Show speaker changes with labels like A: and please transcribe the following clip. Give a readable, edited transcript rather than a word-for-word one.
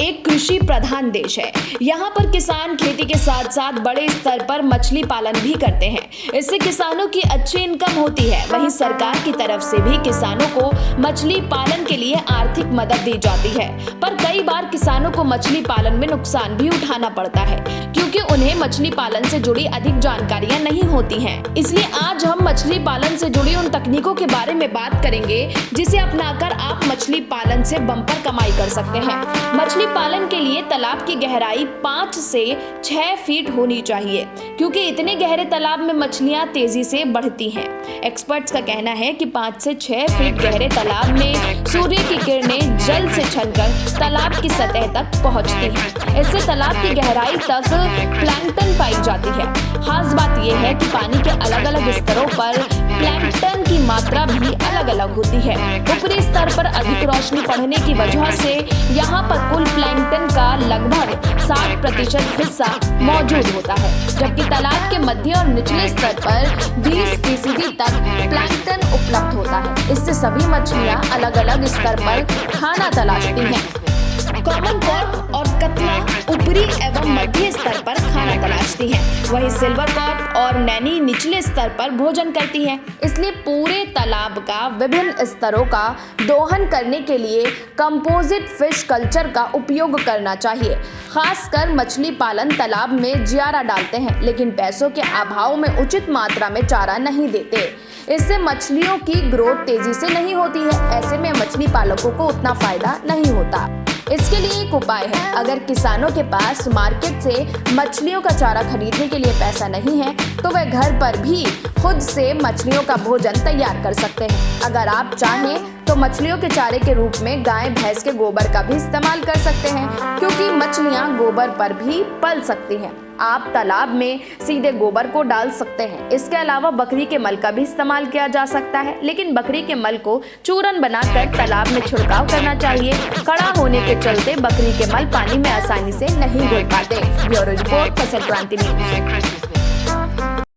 A: एक कृषि प्रधान देश है। यहाँ पर किसान खेती के साथ साथ बड़े स्तर पर मछली पालन भी करते हैं। इससे किसानों की अच्छी इनकम होती है। वहीं सरकार की तरफ से भी किसानों को मछली पालन के लिए आर्थिक मदद दी जाती है, पर कई बार किसानों को मछली पालन में नुकसान भी उठाना पड़ता है क्योंकि उन्हें मछली पालन से जुड़ी अधिक जानकारियां नहीं होती हैं। इसलिए आज हम मछली पालन से जुड़ी उन तकनीकों के बारे में बात करेंगे जिसे अपनाकर आप मछली पालन से बम्पर कमाई कर सकते हैं। मछली पालन के लिए तालाब की गहराई 5 से 6 फीट होनी चाहिए क्योंकि इतने गहरे तालाब में मछलियां तेजी से बढ़ती हैं। एक्सपर्ट्स का कहना है कि 5 से 6 फीट गहरे तालाब में सूर्य की किरणें जल से छलकर तालाब की सतह तक पहुंचती हैं। इससे तालाब की गहराई तक प्लैंकटन पाई जाती है। खास बात यह है कि पानी के अलग अलग स्तरों पर प्लैंकटन की मात्रा भी अलग अलग होती है। ऊपरी स्तर पर अधिक रोशनी पड़ने की वजह से यहाँ पर कुल प्लैंकटन का लगभग 60% हिस्सा मौजूद होता है, जबकि तालाब के मध्य और निचले स्तर पर 20% तक प्लैंकटन उपलब्ध होता है। इससे सभी मछलियाँ अलग अलग स्तर पर खाना तलाशती हैं। कॉमन कॉर्प और कतला ऊपरी एवं मध्य स्तर पर खाना तलाशती हैं, वहीं सिल्वर कॉर्प और नैनी निचले स्तर पर भोजन करती हैं। इसलिए पूरे तालाब का विभिन्न स्तरों का दोहन करने के लिए कंपोजिट फिश कल्चर का उपयोग करना चाहिए। खासकर मछली पालन तालाब में जियारा डालते हैं, लेकिन पैसों के अभाव में उचित मात्रा में चारा नहीं देते। इससे मछलियों की ग्रोथ तेजी से नहीं होती है। ऐसे में मछली पालकों को उतना फायदा नहीं होता। इसके लिए एक उपाय है। अगर किसानों के पास मार्केट से मछलियों का चारा खरीदने के लिए पैसा नहीं है तो वह घर पर भी खुद से मछलियों का भोजन तैयार कर सकते हैं। अगर आप चाहें तो मछलियों के चारे के रूप में गाय भैंस के गोबर का भी इस्तेमाल कर सकते हैं क्योंकि मछलियां गोबर पर भी पल सकती हैं। आप तालाब में सीधे गोबर को डाल सकते हैं। इसके अलावा बकरी के मल का भी इस्तेमाल किया जा सकता है, लेकिन बकरी के मल को चूरन बनाकर तालाब में छिड़काव करना चाहिए। कड़ा होने के चलते बकरी के मल पानी में आसानी से नहीं घुल पाते। ब्यूरो रिपोर्ट, फसल क्रांति न्यूज।